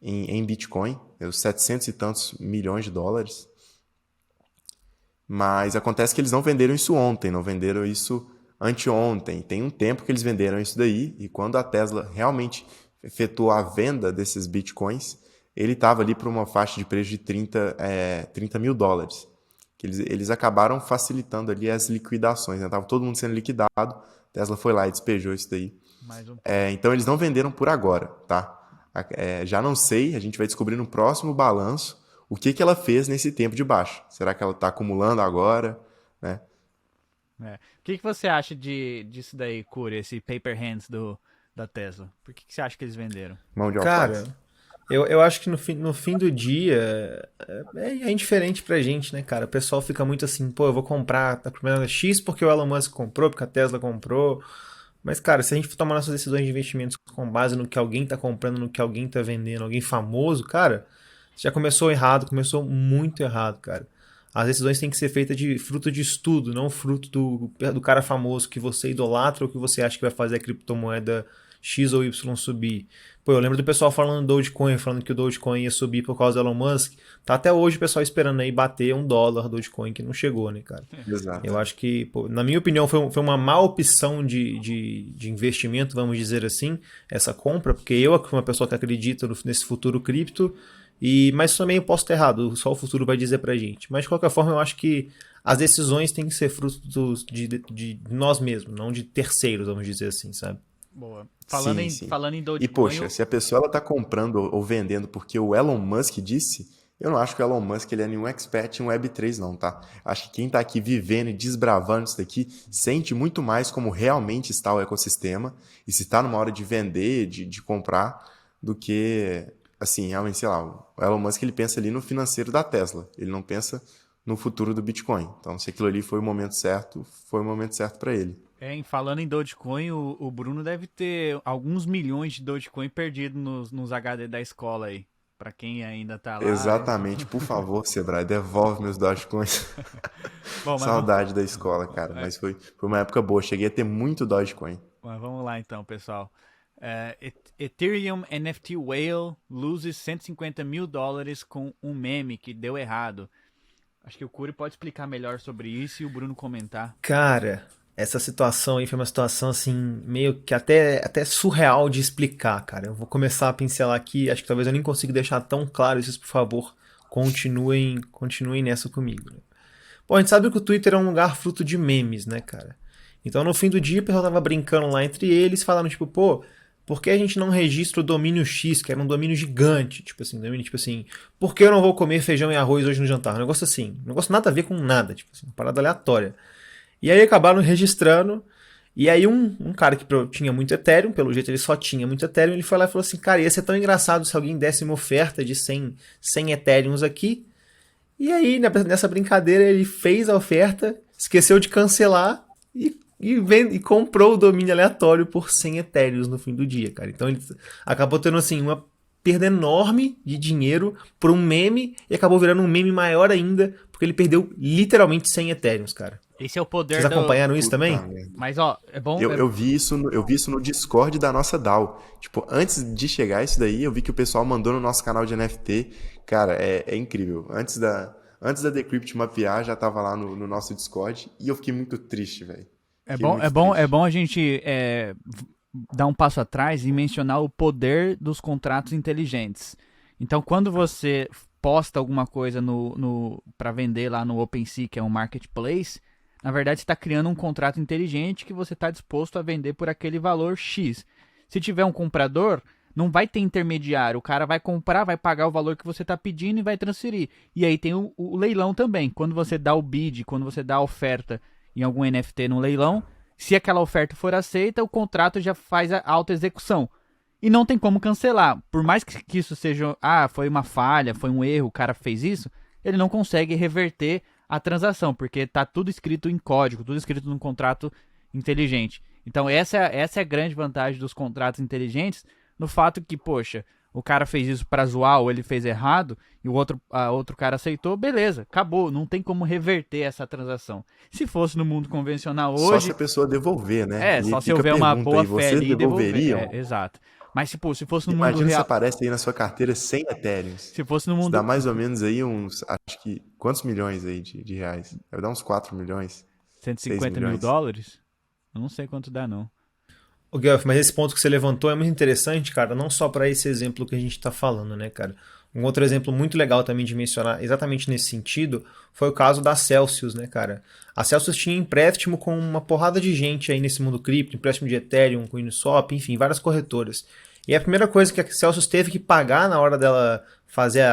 em Bitcoin, deu 700 e tantos milhões de dólares. Mas acontece que eles não venderam isso ontem, não venderam isso anteontem. Tem um tempo que eles venderam isso daí, e quando a Tesla realmente efetuou a venda desses Bitcoins, ele estava ali para uma faixa de preço de 30 mil dólares. Que eles acabaram facilitando ali as liquidações, né? Tava todo mundo sendo liquidado, Tesla foi lá e despejou isso daí. Então eles não venderam por agora, tá? Já não sei, a gente vai descobrir no próximo balanço o que ela fez nesse tempo de baixa. Será que ela está acumulando agora, né? O que você acha disso daí, Curi, esse paper hands da Tesla? Por que você acha que eles venderam? Mão de alface. Cara, eu acho que no fim do dia é indiferente pra gente, né, cara? O pessoal fica muito assim, pô, eu vou comprar a primeira X porque o Elon Musk comprou, porque a Tesla comprou. Mas, cara, se a gente for tomar nossas decisões de investimentos com base no que alguém tá comprando, no que alguém tá vendendo, alguém famoso, cara, já começou errado, começou muito errado, cara. As decisões têm que ser feitas de fruto de estudo, não fruto do cara famoso que você idolatra ou que você acha que vai fazer a criptomoeda X ou Y subir. Pô, eu lembro do pessoal falando do Dogecoin, falando que o Dogecoin ia subir por causa do Elon Musk. Tá até hoje o pessoal esperando aí bater $1 Dogecoin, que não chegou, né, cara? Exato. Eu acho que, pô, na minha opinião, foi uma má opção de investimento, vamos dizer assim, essa compra, porque eu, que uma pessoa que acredita nesse futuro cripto, mas também eu posso estar errado, só o futuro vai dizer pra gente. Mas de qualquer forma, eu acho que as decisões têm que ser fruto de nós mesmos, não de terceiros, vamos dizer assim, sabe? Boa. Falando em Dogecoin... E, poxa, se a pessoa ela tá comprando ou vendendo porque o Elon Musk disse, eu não acho que o Elon Musk ele é nenhum expert em Web3 não, tá? Acho que quem tá aqui vivendo e desbravando isso daqui sente muito mais como realmente está o ecossistema e se está numa hora de vender, de comprar, do que, assim, realmente, sei lá, o Elon Musk ele pensa ali no financeiro da Tesla, ele não pensa no futuro do Bitcoin. Então, se aquilo ali foi o momento certo para ele. Falando em Dogecoin, o Bruno deve ter alguns milhões de Dogecoin perdidos nos HD da escola aí. Pra quem ainda tá lá. Exatamente. Por favor, Sebrae, devolve meus Dogecoins. Saudade da escola, cara. Mas foi uma época boa. Cheguei a ter muito Dogecoin. Mas vamos lá então, pessoal. Ethereum NFT Whale loses $150 mil com um meme que deu errado. Acho que o Curi pode explicar melhor sobre isso e o Bruno comentar. Cara, essa situação aí foi uma situação assim, meio que até surreal de explicar, cara. Eu vou começar a pincelar aqui, acho que talvez eu nem consiga deixar tão claro isso, por favor, continuem nessa comigo. Né? Bom, a gente sabe que o Twitter é um lugar fruto de memes, né, cara? Então no fim do dia o pessoal tava brincando lá entre eles, falando tipo, pô, por que a gente não registra o domínio X, que era um domínio gigante? Tipo assim, por que eu não vou comer feijão e arroz hoje no jantar? Um negócio assim, um negócio nada a ver com nada, tipo assim, uma parada aleatória. E aí acabaram registrando, e aí um cara que tinha muito Ethereum, pelo jeito ele só tinha muito Ethereum, ele foi lá e falou assim, cara, ia ser tão engraçado se alguém desse uma oferta de 100 Ethereums aqui. E aí, nessa brincadeira, ele fez a oferta, esqueceu de cancelar e comprou o domínio aleatório por 100 Ethereums no fim do dia, cara. Então ele acabou tendo assim uma perda enorme de dinheiro por um meme e acabou virando um meme maior ainda, porque ele perdeu literalmente 100 Ethereums, cara. Esse é o poder Vocês acompanharam isso Puta também? merda. Mas, ó, é bom... Eu vi isso no Discord da nossa DAO. Tipo, antes de chegar isso daí, eu vi que o pessoal mandou no nosso canal de NFT. Cara, é incrível. Antes da Decrypt mapear, já tava lá no nosso Discord. E eu fiquei muito triste, velho. É bom a gente dar um passo atrás e mencionar o poder dos contratos inteligentes. Então, quando você posta alguma coisa para vender lá no OpenSea, que é um marketplace, na verdade você está criando um contrato inteligente que você está disposto a vender por aquele valor X. Se tiver um comprador, não vai ter intermediário. O cara vai comprar, vai pagar o valor que você está pedindo e vai transferir. E aí tem o leilão também. Quando você dá o bid, quando você dá a oferta em algum NFT no leilão, se aquela oferta for aceita, o contrato já faz a auto-execução. E não tem como cancelar. Por mais que isso seja, foi uma falha, foi um erro, o cara fez isso, ele não consegue reverter a transação, porque está tudo escrito em código, tudo escrito num contrato inteligente. Então essa é a grande vantagem dos contratos inteligentes, no fato que, poxa, o cara fez isso para zoar ou ele fez errado e o outro cara aceitou, beleza, acabou, não tem como reverter essa transação. Se fosse no mundo convencional hoje... Só se a pessoa devolver, né? Só se houver uma boa fé ali e devolveria? Exato. Mas se fosse no mundo Imagina se real... aparece aí na sua carteira 100 Ethereums. Se fosse no Isso mundo... dá mais ou menos aí uns, acho que, quantos milhões aí de reais? Deve dar uns 4 milhões. 150 mil dólares? Eu não sei quanto dá, não. Ô, Guelph, mas esse ponto que você levantou é muito interessante, cara, não só para esse exemplo que a gente está falando, né, cara? Um outro exemplo muito legal também de mencionar, exatamente nesse sentido, foi o caso da Celsius, né, cara? A Celsius tinha empréstimo com uma porrada de gente aí nesse mundo cripto, empréstimo de Ethereum, com Uniswap, enfim, várias corretoras. E a primeira coisa que a Celsius teve que pagar na hora dela fazer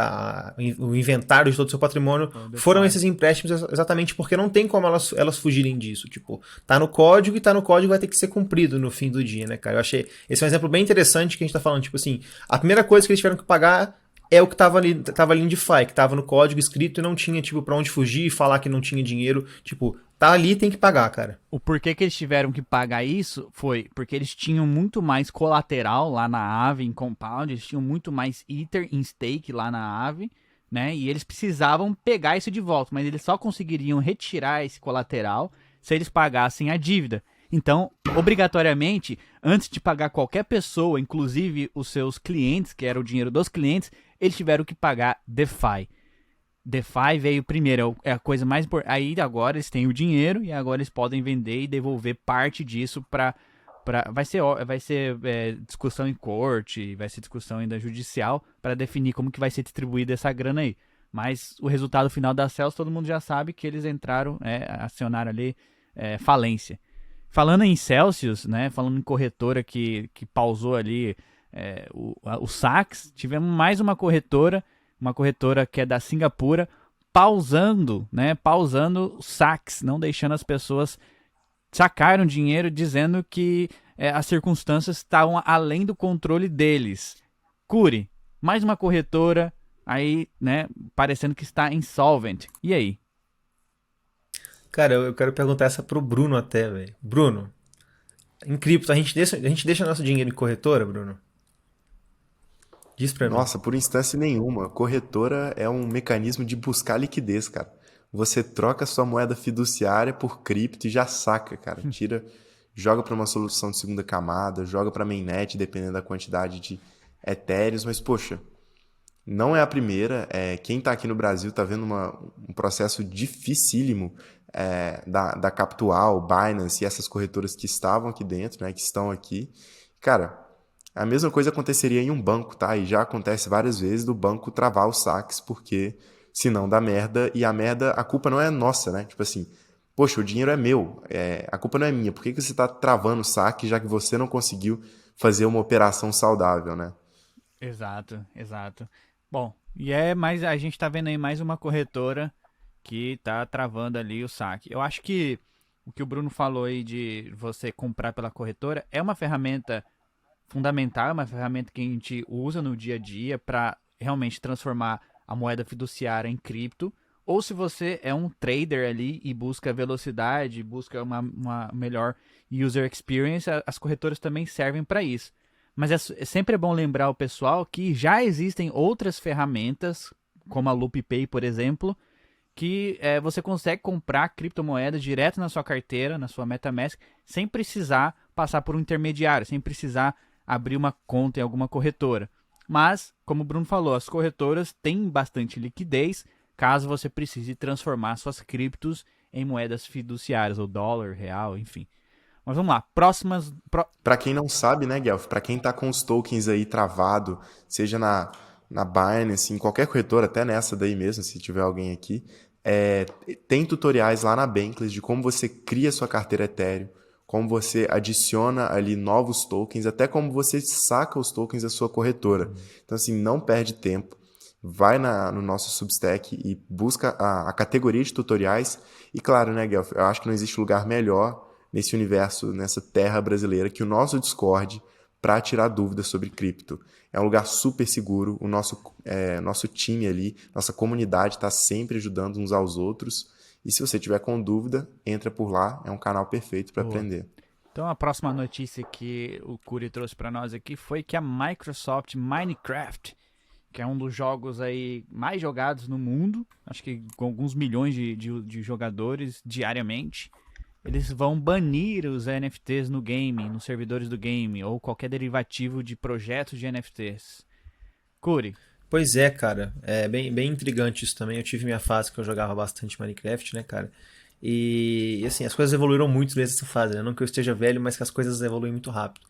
o inventário de todo o seu patrimônio foram esses empréstimos, exatamente porque não tem como elas fugirem disso. Tipo, tá no código e tá no código, vai ter que ser cumprido no fim do dia, né, cara? Eu achei esse é um exemplo bem interessante que a gente tá falando. Tipo assim, a primeira coisa que eles tiveram que pagar é o que tava ali em DeFi, que tava no código escrito e não tinha, tipo, pra onde fugir e falar que não tinha dinheiro. Tipo, tá ali, tem que pagar, cara. O porquê que eles tiveram que pagar isso foi porque eles tinham muito mais colateral lá na Aave, em Compound, eles tinham muito mais Ether em stake lá na Aave, né? E eles precisavam pegar isso de volta, mas eles só conseguiriam retirar esse colateral se eles pagassem a dívida. Então, obrigatoriamente, antes de pagar qualquer pessoa, inclusive os seus clientes, que era o dinheiro dos clientes, eles tiveram que pagar DeFi. DeFi veio primeiro, é a coisa mais importante. Aí agora eles têm o dinheiro e agora eles podem vender e devolver parte disso para vai ser discussão em corte, vai ser discussão ainda judicial para definir como que vai ser distribuída essa grana aí. Mas o resultado final da Celsius todo mundo já sabe que eles entraram, acionaram ali falência. Falando em Celsius, né, falando em corretora que pausou ali os saques, tivemos mais uma corretora que é da Singapura, pausando saques, não deixando as pessoas sacarem dinheiro, dizendo que as circunstâncias estavam além do controle deles. Curi, mais uma corretora aí, né, parecendo que está insolvent. E aí? Cara, eu quero perguntar essa pro Bruno até, velho. Bruno, em cripto, a gente deixa nosso dinheiro em corretora, Bruno? Diz pra mim. Nossa, por instância nenhuma. Corretora é um mecanismo de buscar liquidez, cara. Você troca sua moeda fiduciária por cripto e já saca, cara. Joga para uma solução de segunda camada, joga para mainnet, dependendo da quantidade de etéreos. Mas, poxa, não é a primeira. Quem tá aqui no Brasil tá vendo um processo dificílimo da Capital, Binance e essas corretoras que estavam aqui dentro, né, que estão aqui. Cara, a mesma coisa aconteceria em um banco, tá? E já acontece várias vezes do banco travar os saques, porque senão dá merda, e a culpa não é nossa, né? Tipo assim, poxa, o dinheiro é meu, a culpa não é minha, por que você tá travando o saque, já que você não conseguiu fazer uma operação saudável, né? Exato. Bom, mas a gente tá vendo aí mais uma corretora que tá travando ali o saque. Eu acho que o que o Bruno falou aí de você comprar pela corretora é uma ferramenta fundamental, uma ferramenta que a gente usa no dia a dia para realmente transformar a moeda fiduciária em cripto, ou se você é um trader ali e busca velocidade, busca uma melhor user experience, as corretoras também servem para isso. Mas é sempre bom lembrar o pessoal que já existem outras ferramentas, como a LoopPay, por exemplo, que você consegue comprar criptomoedas direto na sua carteira, na sua MetaMask, sem precisar passar por um intermediário, sem precisar abrir uma conta em alguma corretora. Mas, como o Bruno falou, as corretoras têm bastante liquidez, caso você precise transformar suas criptos em moedas fiduciárias, ou dólar, real, enfim. Mas vamos lá, Pra quem não sabe, né, Guelph, pra quem tá com os tokens aí travado, seja na Binance, em qualquer corretora, até nessa daí mesmo, se tiver alguém aqui, tem tutoriais lá na Bankless de como você cria sua carteira Ethereum, como você adiciona ali novos tokens, até como você saca os tokens da sua corretora. Então, assim, não perde tempo. Vai no nosso Substack e busca a categoria de tutoriais. E claro, né, Guelph, eu acho que não existe lugar melhor nesse universo, nessa terra brasileira, que o nosso Discord para tirar dúvidas sobre cripto. É um lugar super seguro, o nosso time ali, nossa comunidade está sempre ajudando uns aos outros. E se você tiver com dúvida, entra por lá, é um canal perfeito para aprender. Então a próxima notícia que o Curi trouxe para nós aqui foi que a Microsoft Minecraft, que é um dos jogos aí mais jogados no mundo, acho que com alguns milhões de jogadores diariamente, eles vão banir os NFTs no game, nos servidores do game, ou qualquer derivativo de projetos de NFTs. Curi. Pois é, cara. É bem intrigante isso também. Eu tive minha fase que eu jogava bastante Minecraft, né, cara? E assim, as coisas evoluíram muito desde essa fase, né? Não que eu esteja velho, mas que as coisas evoluem muito rápido.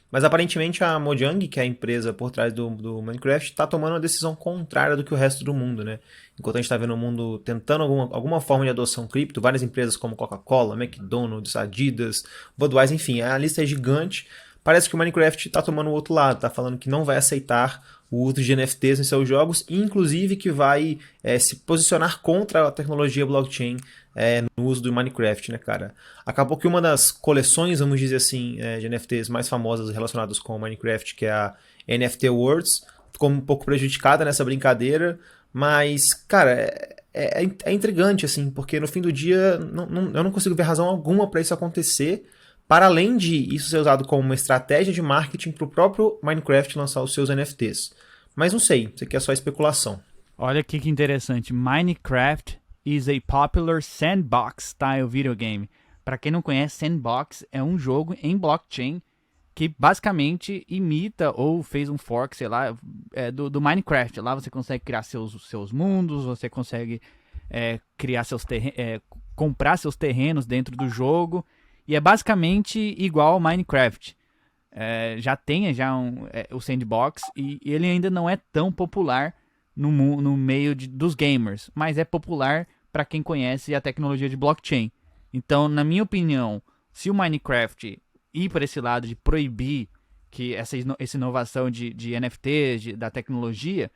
Mas aparentemente a Mojang, que é a empresa por trás do Minecraft, está tomando uma decisão contrária do que o resto do mundo, né? Enquanto a gente está vendo o mundo tentando alguma forma de adoção cripto, várias empresas como Coca-Cola, McDonald's, Adidas, Budweiser, enfim, a lista é gigante. Parece que o Minecraft está tomando o outro lado, está falando que não vai aceitar o uso de NFTs em seus jogos, e inclusive que vai se posicionar contra a tecnologia blockchain no uso do Minecraft, né, cara? Acabou que uma das coleções, vamos dizer assim, de NFTs mais famosas relacionadas com o Minecraft, que é a NFT Worlds, ficou um pouco prejudicada nessa brincadeira, mas, cara, é intrigante, assim, porque no fim do dia eu não consigo ver razão alguma para isso acontecer, para além de isso ser usado como uma estratégia de marketing para o próprio Minecraft lançar os seus NFTs. Mas não sei, isso aqui é só especulação. Olha aqui que interessante. Minecraft is a popular sandbox-style video game. Para quem não conhece, sandbox é um jogo em blockchain que basicamente imita ou fez um fork, sei lá, do Minecraft. Lá você consegue criar seus mundos, você consegue criar comprar seus terrenos dentro do jogo. E é basicamente igual ao Minecraft. Já tem o Sandbox e ele ainda não é tão popular no meio dos gamers, mas é popular para quem conhece a tecnologia de blockchain. Então, na minha opinião, se o Minecraft ir para esse lado de proibir que essa inovação de NFTs, da tecnologia,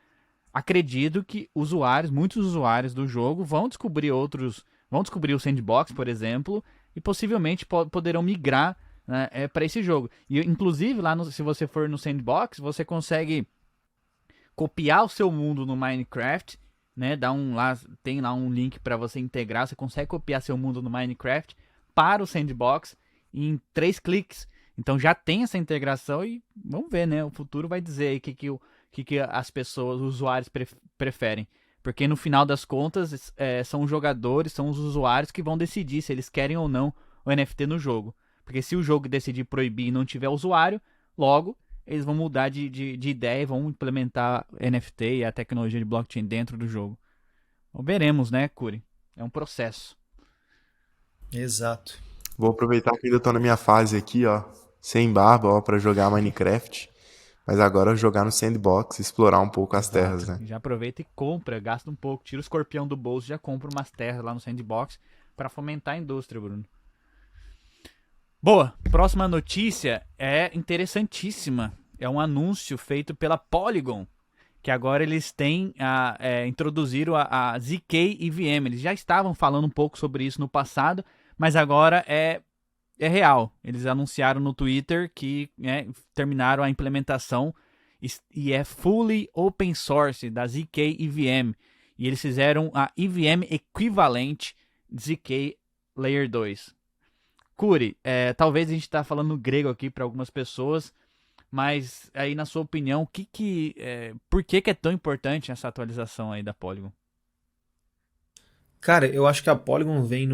acredito que muitos usuários do jogo vão descobrir o Sandbox, por exemplo, e possivelmente poderão migrar, né, para esse jogo. E inclusive, se você for no Sandbox, você consegue copiar o seu mundo no Minecraft, né, tem lá um link para você integrar, você consegue copiar seu mundo no Minecraft para o Sandbox em 3 cliques. Então já tem essa integração e vamos ver, né, o futuro vai dizer aí o que as pessoas, os usuários preferem. Porque no final das contas, são os jogadores, são os usuários que vão decidir se eles querem ou não o NFT no jogo. Porque se o jogo decidir proibir e não tiver usuário, logo eles vão mudar de ideia e vão implementar NFT e a tecnologia de blockchain dentro do jogo. Então, veremos, né, Curi? É um processo. Exato. Vou aproveitar que ainda tô na minha fase aqui, ó, sem barba, ó, pra jogar Minecraft. Mas agora jogar no Sandbox, explorar um pouco as terras, né? Já aproveita e compra, gasta um pouco, tira o escorpião do bolso, já compra umas terras lá no Sandbox para fomentar a indústria, Bruno. Boa, próxima notícia é interessantíssima. É um anúncio feito pela Polygon, que agora eles introduziram a ZK EVM. Eles já estavam falando um pouco sobre isso no passado, mas agora é real. Eles anunciaram no Twitter que terminaram a implementação e é fully open source da ZK EVM. E eles fizeram a EVM equivalente ZK Layer 2. Curi, talvez a gente está falando grego aqui para algumas pessoas, Mas aí, na sua opinião, por que é tão importante essa atualização aí da Polygon? Cara, eu acho que a Polygon vem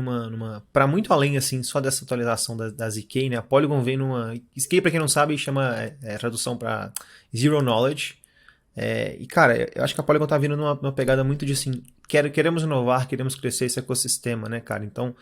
para muito além, assim, só dessa atualização da ZK, né? A Polygon vem numa... ZK, pra quem não sabe, chama tradução para Zero Knowledge. E, cara, eu acho que a Polygon tá vindo numa pegada muito de, assim, queremos inovar, queremos crescer esse ecossistema, né, cara? Então,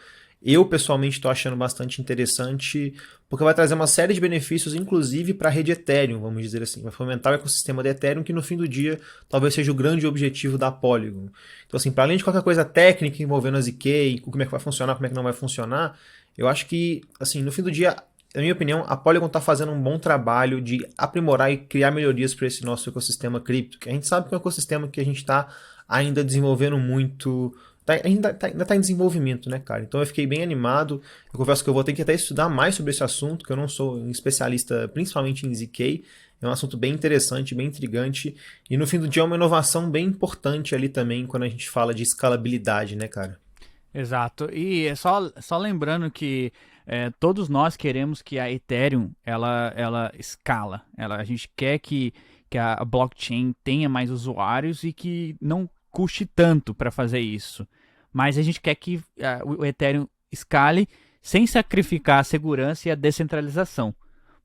eu, pessoalmente, tô achando bastante interessante, porque vai trazer uma série de benefícios, inclusive para a rede Ethereum, vamos dizer assim. Vai fomentar o ecossistema da Ethereum, que no fim do dia talvez seja o grande objetivo da Polygon. Então, assim, para além de qualquer coisa técnica envolvendo a ZK, como é que vai funcionar, como é que não vai funcionar, eu acho que, assim, no fim do dia, na minha opinião, a Polygon está fazendo um bom trabalho de aprimorar e criar melhorias para esse nosso ecossistema cripto, que a gente sabe que é um ecossistema que a gente está ainda desenvolvendo muito, ainda está em desenvolvimento, né, cara? Então eu fiquei bem animado. Eu confesso que eu vou ter que até estudar mais sobre esse assunto, que eu não sou um especialista principalmente em ZK. É um assunto bem interessante, bem intrigante. E no fim do dia é uma inovação bem importante ali também quando a gente fala de escalabilidade, né, cara? Exato. E é só lembrando que todos nós queremos que a Ethereum ela escala. A gente quer que a blockchain tenha mais usuários e que não custe tanto para fazer isso. Mas a gente quer que o Ethereum escale sem sacrificar a segurança e a descentralização.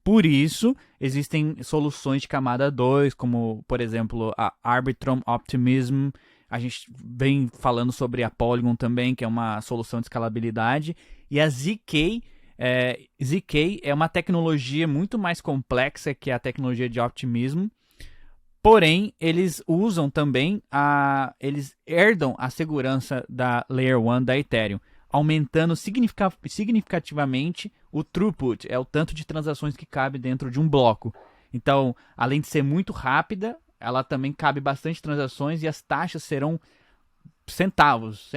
Por isso, existem soluções de camada 2, como, por exemplo, a Arbitrum Optimism. A gente vem falando sobre a Polygon também, que é uma solução de escalabilidade. E a ZK é uma tecnologia muito mais complexa que a tecnologia de Optimism. Porém, eles usam também eles herdam a segurança da Layer 1 da Ethereum, aumentando significativamente o throughput, é o tanto de transações que cabe dentro de um bloco. Então, além de ser muito rápida, ela também cabe bastante transações e as taxas serão centavos.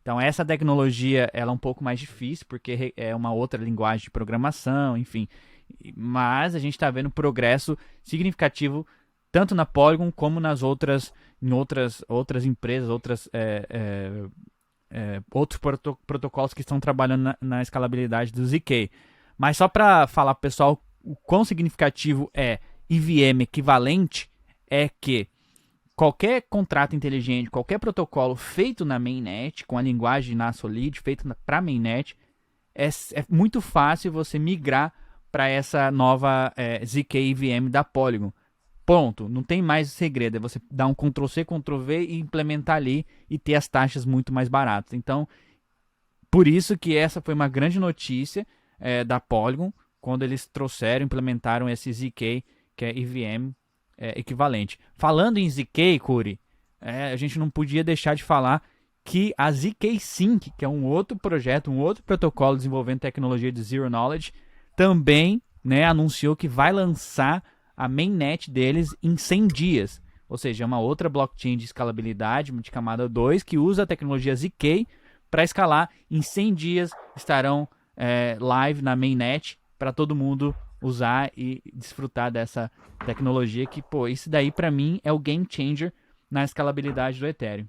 Então, essa tecnologia ela é um pouco mais difícil, porque é uma outra linguagem de programação, enfim. Mas a gente está vendo progresso significativo tanto na Polygon como em outras empresas, outros protocolos que estão trabalhando na escalabilidade do ZK. Mas só para falar para o pessoal o quão significativo é EVM equivalente, é que qualquer contrato inteligente, qualquer protocolo feito na mainnet, com a linguagem NASolid, feito para mainnet, é muito fácil você migrar para essa nova ZK EVM da Polygon. Ponto, não tem mais segredo, é você dar um Ctrl+C, Ctrl+V e implementar ali e ter as taxas muito mais baratas. Então, por isso que essa foi uma grande notícia da Polygon, quando eles implementaram esse ZK, que é EVM equivalente. Falando em ZK, Curi, a gente não podia deixar de falar que a ZK Sync, que é um outro projeto, um outro protocolo desenvolvendo tecnologia de Zero Knowledge, também anunciou que vai lançar a mainnet deles em 100 dias. Ou seja, é uma outra blockchain de escalabilidade, de camada 2, que usa a tecnologia ZK para escalar. Em 100 dias estarão live na mainnet para todo mundo usar e desfrutar dessa tecnologia que, isso daí para mim é o game changer na escalabilidade do Ethereum.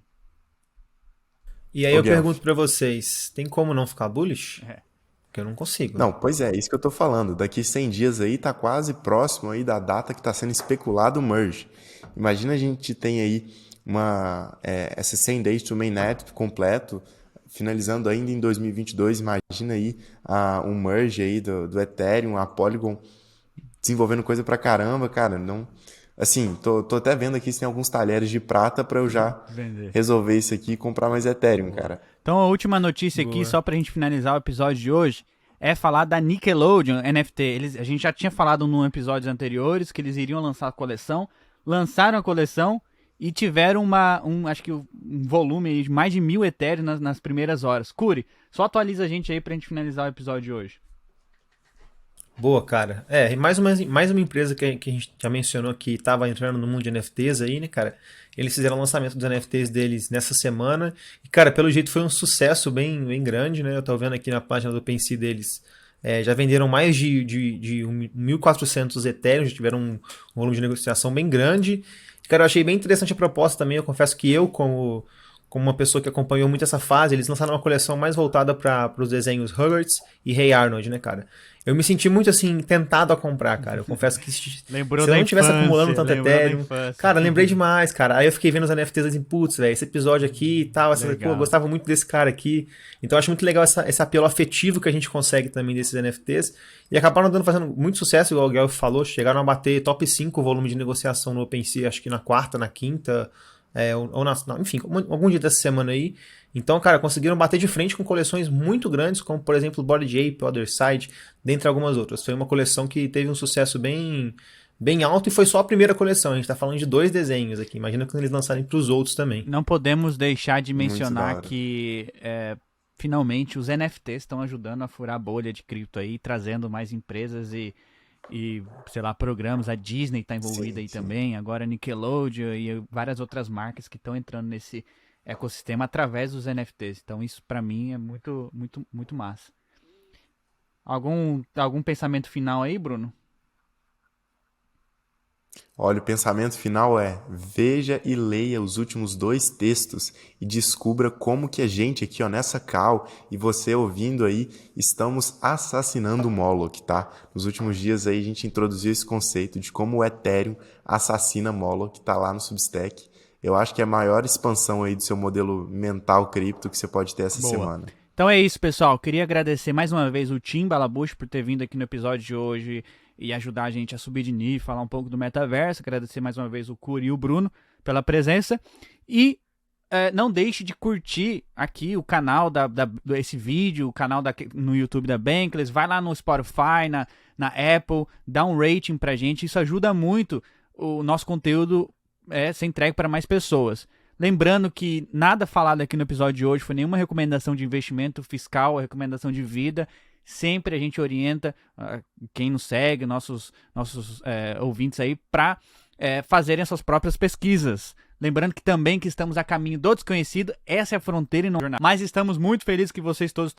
E aí eu pergunto para vocês, tem como não ficar bullish? Porque eu não consigo. Não, pois é, isso que eu tô falando. Daqui 100 dias aí tá quase próximo aí da data que tá sendo especulado o merge. Imagina a gente tem aí essa 100 days to mainnet completo, finalizando ainda em 2022. Imagina aí um merge aí do Ethereum, a Polygon desenvolvendo coisa pra caramba, cara. Não, assim, tô até vendo aqui se tem alguns talheres de prata pra eu já resolver isso aqui e comprar mais Ethereum, cara. Então a última notícia aqui, só pra gente finalizar o episódio de hoje, é falar da Nickelodeon NFT. A gente já tinha falado em episódios anteriores que eles iriam lançar a coleção, lançaram a coleção e tiveram acho que um volume de mais de 1.000 Ethereum nas primeiras horas. Curi, só atualiza a gente aí pra gente finalizar o episódio de hoje. Boa, cara. Mais uma empresa que a gente já mencionou que estava entrando no mundo de NFTs aí, né, cara? Eles fizeram o lançamento dos NFTs deles nessa semana. E, cara, pelo jeito foi um sucesso bem, bem grande, né? Eu tô vendo aqui na página do OpenSea deles. Já venderam mais de 1.400 Ethereum, já tiveram um volume de negociação bem grande. Cara, eu achei bem interessante a proposta também. Eu confesso que eu, como como uma pessoa que acompanhou muito essa fase, eles lançaram uma coleção mais voltada para os desenhos Rugrats e Hey Arnold, né, cara? Eu me senti muito, assim, tentado a comprar, cara. Eu confesso que se eu não tivesse acumulando tanto Ethereum... Cara, lembrei demais, cara. Aí eu fiquei vendo os NFTs assim, putz, velho, esse episódio aqui e tal, pô, eu gostava muito desse cara aqui. Então eu acho muito legal esse apelo afetivo que a gente consegue também desses NFTs. E acabaram fazendo muito sucesso, igual o Guelph falou, chegaram a bater top 5 volume de negociação no OpenSea, acho que na quarta, na quinta... enfim, algum dia dessa semana aí. Então, cara, conseguiram bater de frente com coleções muito grandes, como, por exemplo, Bored Ape, Other Side, dentre algumas outras. Foi uma coleção que teve um sucesso bem alto e foi só a primeira coleção. A gente tá falando de 2 desenhos aqui. Imagina quando eles lançarem pros outros também. Não podemos deixar de mencionar que, finalmente, os NFTs estão ajudando a furar a bolha de cripto aí, trazendo mais empresas e sei lá, programas. A Disney tá envolvida aí também, agora a Nickelodeon e várias outras marcas que estão entrando nesse ecossistema através dos NFTs. Então isso pra mim é muito, muito, muito massa. Algum pensamento final aí, Bruno? Olha, o pensamento final é: veja e leia os últimos 2 textos e descubra como que a gente aqui, ó, nessa call, e você ouvindo aí, estamos assassinando o Moloch, tá? Nos últimos dias aí a gente introduziu esse conceito de como o Ethereum assassina Moloch, tá lá no Substack. Eu acho que é a maior expansão aí do seu modelo mental cripto que você pode ter essa semana. Então é isso, pessoal. Queria agradecer mais uma vez o Tim Balabush por ter vindo aqui no episódio de hoje e ajudar a gente a subir de nível, falar um pouco do metaverso. Agradecer mais uma vez o Curi e o Bruno pela presença. E não deixe de curtir aqui o canal esse vídeo, o canal no YouTube da Bankless. Vai lá no Spotify, na Apple, dá um rating pra gente. Isso ajuda muito o nosso conteúdo ser entregue para mais pessoas. Lembrando que nada falado aqui no episódio de hoje foi nenhuma recomendação de investimento fiscal, recomendação de vida. Sempre a gente orienta quem nos segue, nossos ouvintes aí, para fazerem as suas próprias pesquisas. Lembrando que também que estamos a caminho do desconhecido, essa é a fronteira e não a jornada. Mas estamos muito felizes que vocês todos